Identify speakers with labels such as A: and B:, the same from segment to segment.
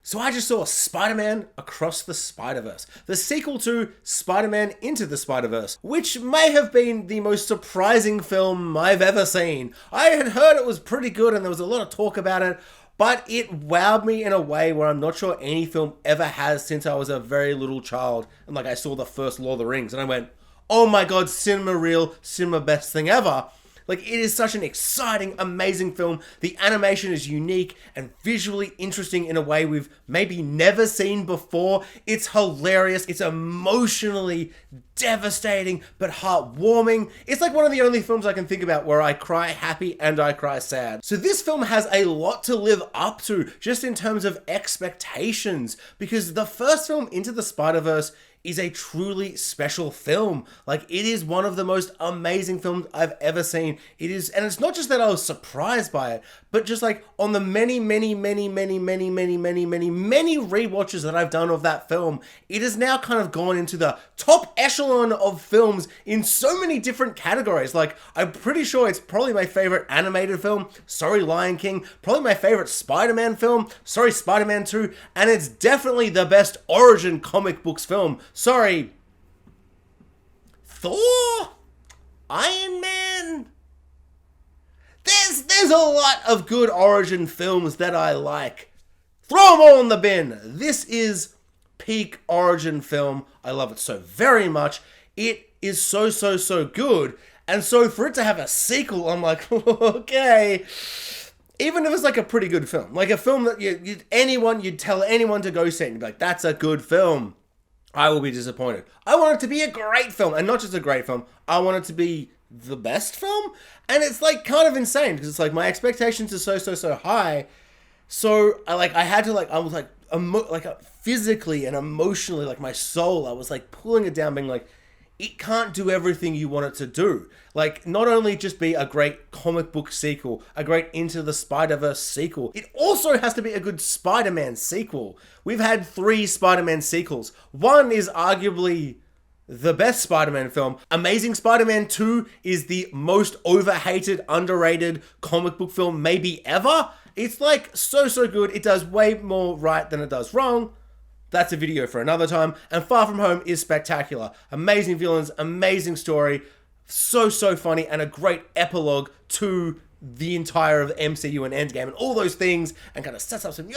A: So I just saw Spider-Man Across the Spider-Verse, the sequel to Spider-Man Into the Spider-Verse, which may have been the most surprising film I've ever seen. I had heard it was pretty good and there was a lot of talk about it, but it wowed me in a way where I'm not sure any film ever has since I was a very little child. And like I saw the first Lord of the Rings and I went, oh my god, cinema real, cinema best thing ever. Like, it is such an exciting, amazing film. The animation is unique and visually interesting in a way we've maybe never seen before. It's hilarious. It's emotionally devastating, but heartwarming. It's like one of the only films I can think about where I cry happy and I cry sad. So this film has a lot to live up to, just in terms of expectations, because the first film, Into the Spider-Verse, is a truly special film. Like, it is one of the most amazing films I've ever seen. It is, and it's not just that I was surprised by it, but just like on the many rewatches that I've done of that film, it has now kind of gone into the top echelon of films in so many different categories. Like, I'm pretty sure it's probably my favorite animated film, sorry Lion King, probably my favorite Spider-Man film, sorry Spider-Man 2, and it's definitely the best origin comic books film, sorry Thor? Iron Man? There's a lot of good origin films that I like. Throw them all in the bin. This is peak origin film. I love it so very much. It is so good. And so for it to have a sequel, I'm like, okay. Even if it's like a pretty good film, like a film that you'd tell anyone to go see and you'd be like, that's a good film, I will be disappointed. I want it to be a great film, and not just a great film, I want it to be the best film. And it's like kind of insane because it's like my expectations are so high. So I was physically and emotionally, like my soul, I was like pulling it down, being like, it can't do everything you want it to do. Like, not only just be a great comic book sequel, a great Into the Spider-Verse sequel, it also has to be a good Spider-Man sequel. We've had 3 Spider-Man sequels. One is arguably the best Spider-Man film. Amazing Spider-Man 2 is the most overhated, underrated comic book film maybe ever. It's like so good. It does way more right than it does wrong. That's a video for another time. And Far From Home is spectacular. Amazing villains, amazing story, so funny, and a great epilogue to the entire of the MCU and Endgame and all those things, and kind of sets up some...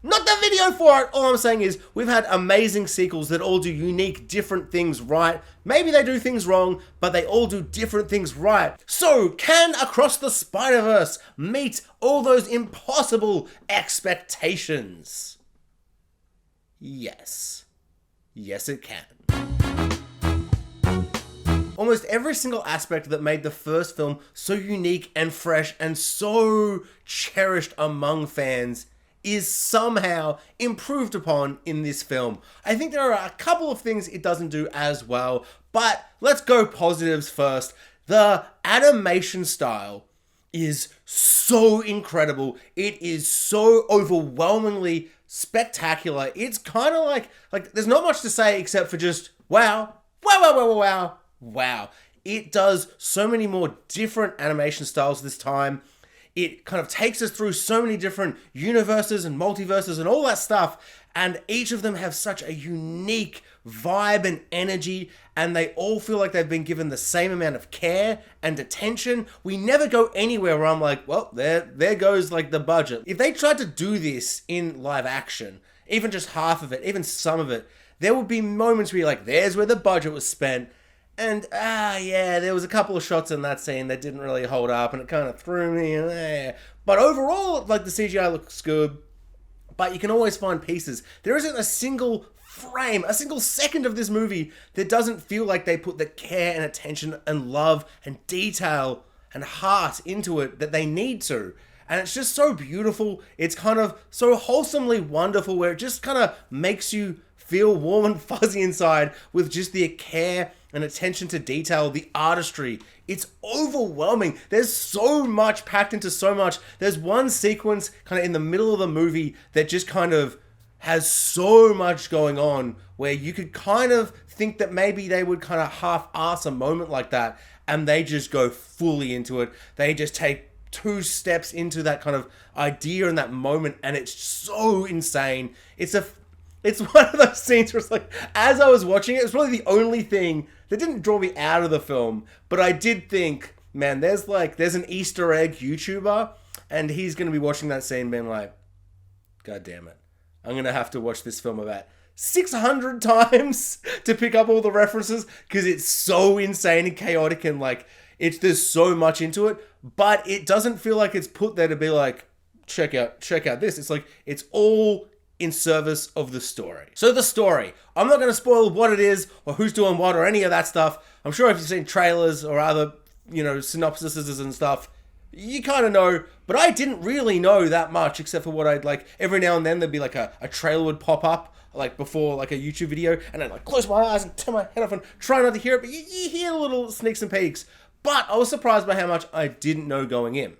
A: Not the video for it! All I'm saying is, we've had amazing sequels that all do unique, different things right. Maybe they do things wrong, but they all do different things right. So, can Across the Spider-Verse meet all those impossible expectations? Yes. Yes, it can. Almost every single aspect that made the first film so unique and fresh and so cherished among fans is somehow improved upon in this film. I think there are a couple of things it doesn't do as well, but let's go positives first. The animation style is so incredible. It is so overwhelmingly spectacular. It's kind of like there's not much to say except for just wow. It does so many more different animation styles this time. It kind of takes us through so many different universes and multiverses and all that stuff, and each of them have such a unique vibe and energy, and they all feel like they've been given the same amount of care and attention. We never go anywhere where I'm like, well, there goes like the budget. If they tried to do this in live action, even just half of it, even some of it, there would be moments where you're like, there's where the budget was spent. And, yeah, there was a couple of shots in that scene that didn't really hold up, and it kind of threw me in there. But overall, like, the CGI looks good, but you can always find pieces. There isn't a single frame, a single second of this movie that doesn't feel like they put the care and attention and love and detail and heart into it that they need to. And it's just so beautiful. It's kind of so wholesomely wonderful, where it just kind of makes you feel warm and fuzzy inside with just the care and attention to detail, the artistry. It's overwhelming. There's so much packed into so much. There's one sequence kind of in the middle of the movie that just kind of has so much going on, where you could kind of think that maybe they would kind of half-ass a moment like that, and they just go fully into it. They just take two steps into that kind of idea and that moment, and it's so insane. It's one of those scenes where it's like, as I was watching it, it's probably the only thing that didn't draw me out of the film, but I did think, man, there's an Easter egg YouTuber, and he's going to be watching that scene being like, God damn it, I'm going to have to watch this film about 600 times to pick up all the references, because it's so insane and chaotic, and like, there's so much into it, but it doesn't feel like it's put there to be like, check out this. It's like, it's all in service of the story. So the story, I'm not going to spoil what it is or who's doing what or any of that stuff. I'm sure if you've seen trailers or other, synopsises and stuff, you kind of know, but I didn't really know that much, except for what I'd like, every now and then there'd be like a trailer would pop up, like before like a YouTube video, and I'd like close my eyes and turn my head off and try not to hear it, but you hear little sneaks and peeks. But I was surprised by how much I didn't know going in.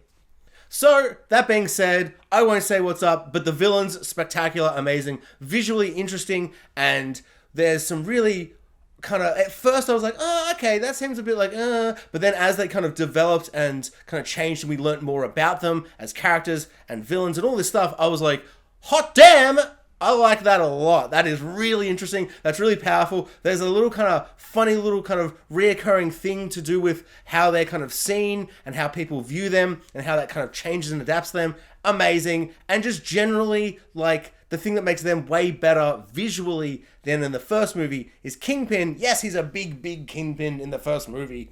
A: So, that being said, I won't say what's up, but the villain's spectacular, amazing, visually interesting, and there's some really kind of, at first I was like, oh, okay, that seems a bit like, but then as they kind of developed and kind of changed and we learnt more about them as characters and villains and all this stuff, I was like, hot damn! I like that a lot. That is really interesting. That's really powerful. There's a little kind of funny little kind of reoccurring thing to do with how they're kind of seen and how people view them and how that kind of changes and adapts them. Amazing. And just generally, like, the thing that makes them way better visually than in the first movie is Kingpin. Yes, he's a big, big Kingpin in the first movie.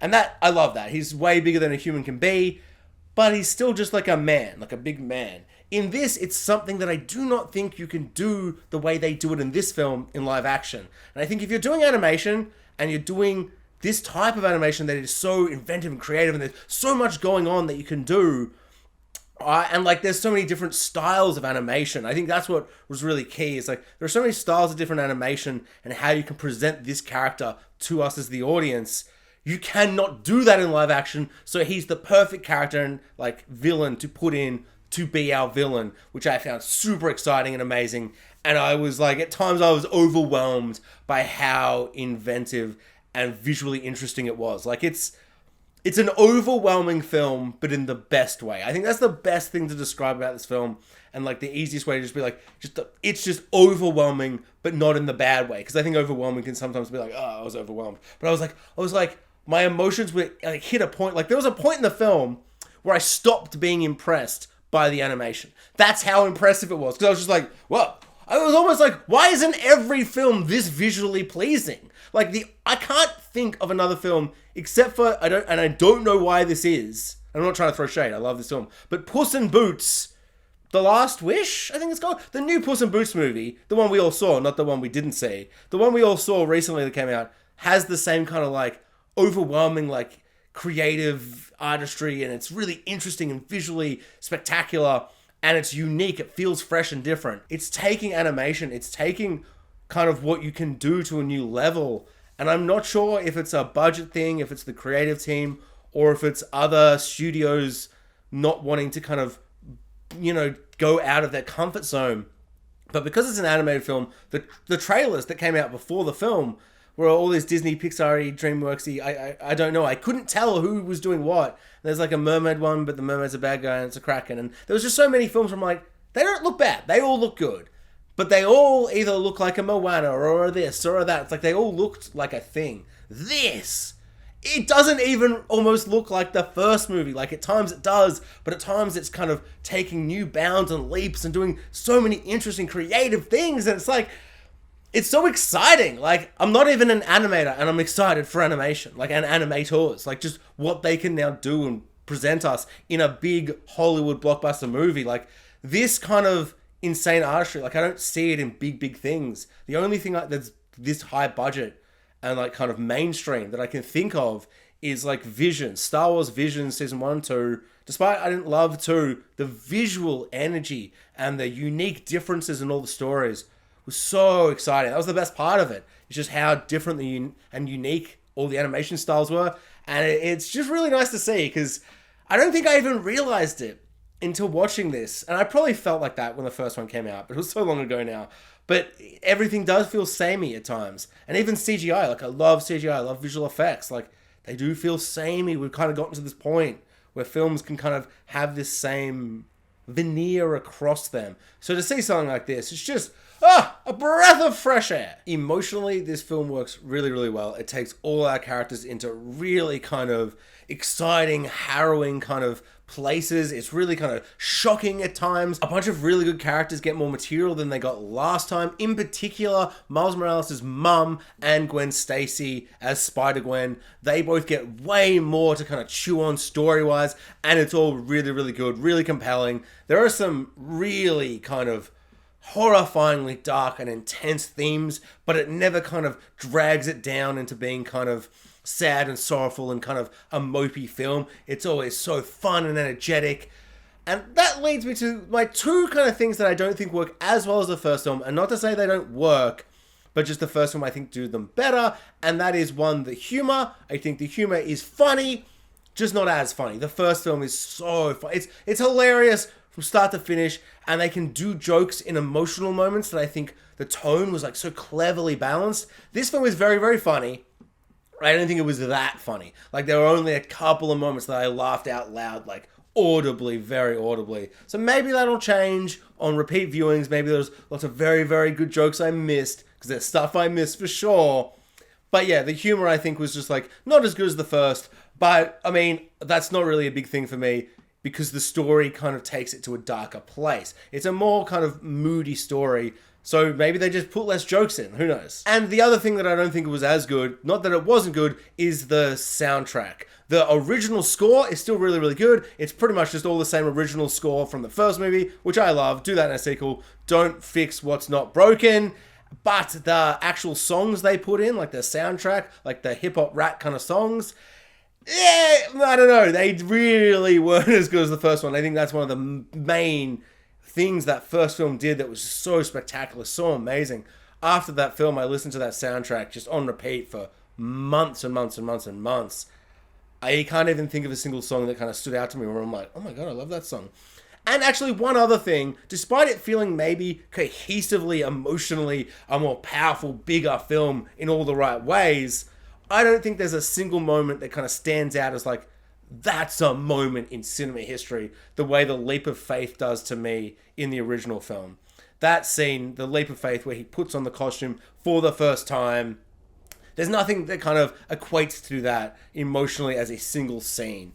A: And that, I love that. He's way bigger than a human can be, but he's still just like a man, like a big man. In this, it's something that I do not think you can do the way they do it in this film in live action. And I think if you're doing animation and you're doing this type of animation that is so inventive and creative and there's so much going on that you can do, and like there's so many different styles of animation. I think that's what was really key. Is like there are so many styles of different animation and how you can present this character to us as the audience. You cannot do that in live action. So he's the perfect character and like villain to put in to be our villain, which I found super exciting and amazing. And I was like, at times I was overwhelmed by how inventive and visually interesting it was. Like it's an overwhelming film, but in the best way. I think that's the best thing to describe about this film. And like the easiest way to just be like, it's just overwhelming, but not in the bad way. Because I think overwhelming can sometimes be like, oh, I was overwhelmed. But I was like, my emotions were like hit a point. Like there was a point in the film where I stopped being impressed by the animation. That's how impressive it was. Because I was just like, well, I was almost like, why isn't every film this visually pleasing? Like I can't think of another film except for, I don't know why this is. I'm not trying to throw shade. I love this film. But Puss in Boots, The Last Wish, I think it's called. The new Puss in Boots movie, the one we all saw, not the one we didn't see. The one we all saw recently that came out has the same kind of like overwhelming like creative artistry, and it's really interesting and visually spectacular, and it's unique. It feels fresh and different. It's taking animation, it's taking kind of what you can do to a new level, and I'm not sure if it's a budget thing, if it's the creative team, or if it's other studios not wanting to kind of, go out of their comfort zone. But because it's an animated film, the trailers that came out before the film were all this Disney, Pixar-y, DreamWorks-y, I don't know. I couldn't tell who was doing what. There's like a mermaid one, but the mermaid's a bad guy and it's a Kraken. And there was just so many films where I'm like, they don't look bad. They all look good. But they all either look like a Moana or a this or a that. It's like they all looked like a thing. This, it doesn't even almost look like the first movie. Like at times it does, but at times it's kind of taking new bounds and leaps and doing so many interesting creative things. And it's like, it's so exciting. Like, I'm not even an animator, and I'm excited for animation, like, and animators, like, just what they can now do and present us in a big Hollywood blockbuster movie. Like, this kind of insane artistry, like, I don't see it in big, big things. The only thing that's this high budget and, like, kind of mainstream that I can think of is, like, Vision, Star Wars Vision Season 1 and 2. Despite I didn't love 2, the visual energy and the unique differences in all the stories was so exciting. That was the best part of it. It's just how different and unique all the animation styles were. And it's just really nice to see, because I don't think I even realized it until watching this. And I probably felt like that when the first one came out, but it was so long ago now. But everything does feel samey at times. And even CGI, like I love CGI, I love visual effects. Like they do feel samey. We've kind of gotten to this point where films can kind of have this same veneer across them. So to see something like this, it's just a breath of fresh air. Emotionally, this film works really, really well. It takes all our characters into really kind of exciting, harrowing kind of places. It's really kind of shocking at times. A bunch of really good characters get more material than they got last time. In particular, Miles Morales' mum and Gwen Stacy as Spider-Gwen. They both get way more to kind of chew on story-wise, and it's all really, really good, really compelling. There are some really kind of horrifyingly dark and intense themes, but it never kind of drags it down into being kind of sad and sorrowful and kind of a mopey film. It's always so fun and energetic. And that leads me to my two kind of things that I don't think work as well as the first film. And not to say they don't work, but just the first film I think do them better. And that is one, the humor. I think the humor is funny, just not as funny. The first film is so fun. It's hilarious from start to finish. And they can do jokes in emotional moments that I think the tone was like so cleverly balanced. This film is very, very funny. I don't think it was that funny. Like, there were only a couple of moments that I laughed out loud, like, audibly, very audibly. So maybe that'll change on repeat viewings. Maybe there's lots of very, very good jokes I missed, because there's stuff I missed for sure. But yeah, the humor, I think, was just, like, not as good as the first. But, I mean, that's not really a big thing for me, because the story kind of takes it to a darker place. It's a more kind of moody story. So maybe they just put less jokes in, who knows? And the other thing that I don't think was as good, not that it wasn't good, is the soundtrack. The original score is still really, really good. It's pretty much just all the same original score from the first movie, which I love. Do that in a sequel. Don't fix what's not broken. But the actual songs they put in, like the soundtrack, like the hip-hop rap kind of songs, I don't know. They really weren't as good as the first one. I think that's one of the main things that first film did that was so spectacular, so amazing. After that film, I listened to that soundtrack just on repeat for months and months and months and months. I can't even think of a single song that kind of stood out to me where I'm like, oh my god, I love that song. And actually, one other thing, despite it feeling maybe cohesively, emotionally, a more powerful, bigger film in all the right ways, I don't think there's a single moment that kind of stands out as like, that's a moment in cinema history, the way the leap of faith does to me in the original film. That scene, the leap of faith where he puts on the costume for the first time, there's nothing that kind of equates to that emotionally as a single scene.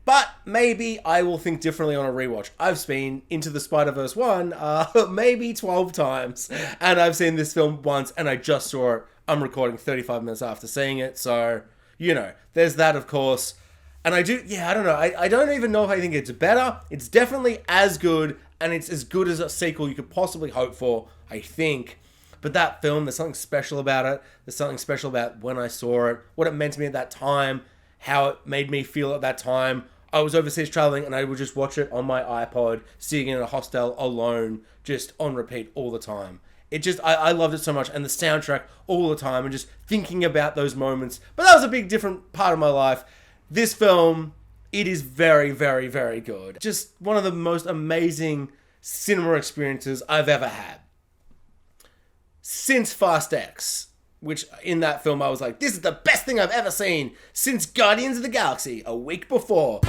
A: But maybe I will think differently on a rewatch. I've been Into the Spider-Verse 1 maybe 12 times, and I've seen this film once, and I just saw it. I'm recording 35 minutes after seeing it, so, you know, there's that, of course. And I don't know. I don't even know if I think it's better. It's definitely as good, and it's as good as a sequel you could possibly hope for, I think. But that film, there's something special about it. There's something special about when I saw it, what it meant to me at that time, how it made me feel at that time. I was overseas traveling, and I would just watch it on my iPod, sitting in a hostel alone, just on repeat all the time. It just, I loved it so much, and the soundtrack all the time, and just thinking about those moments. But that was a big different part of my life. This film, it is very, very, very good. Just one of the most amazing cinema experiences I've ever had. Since Fast X, which in that film I was like, this is the best thing I've ever seen since Guardians of the Galaxy a week before.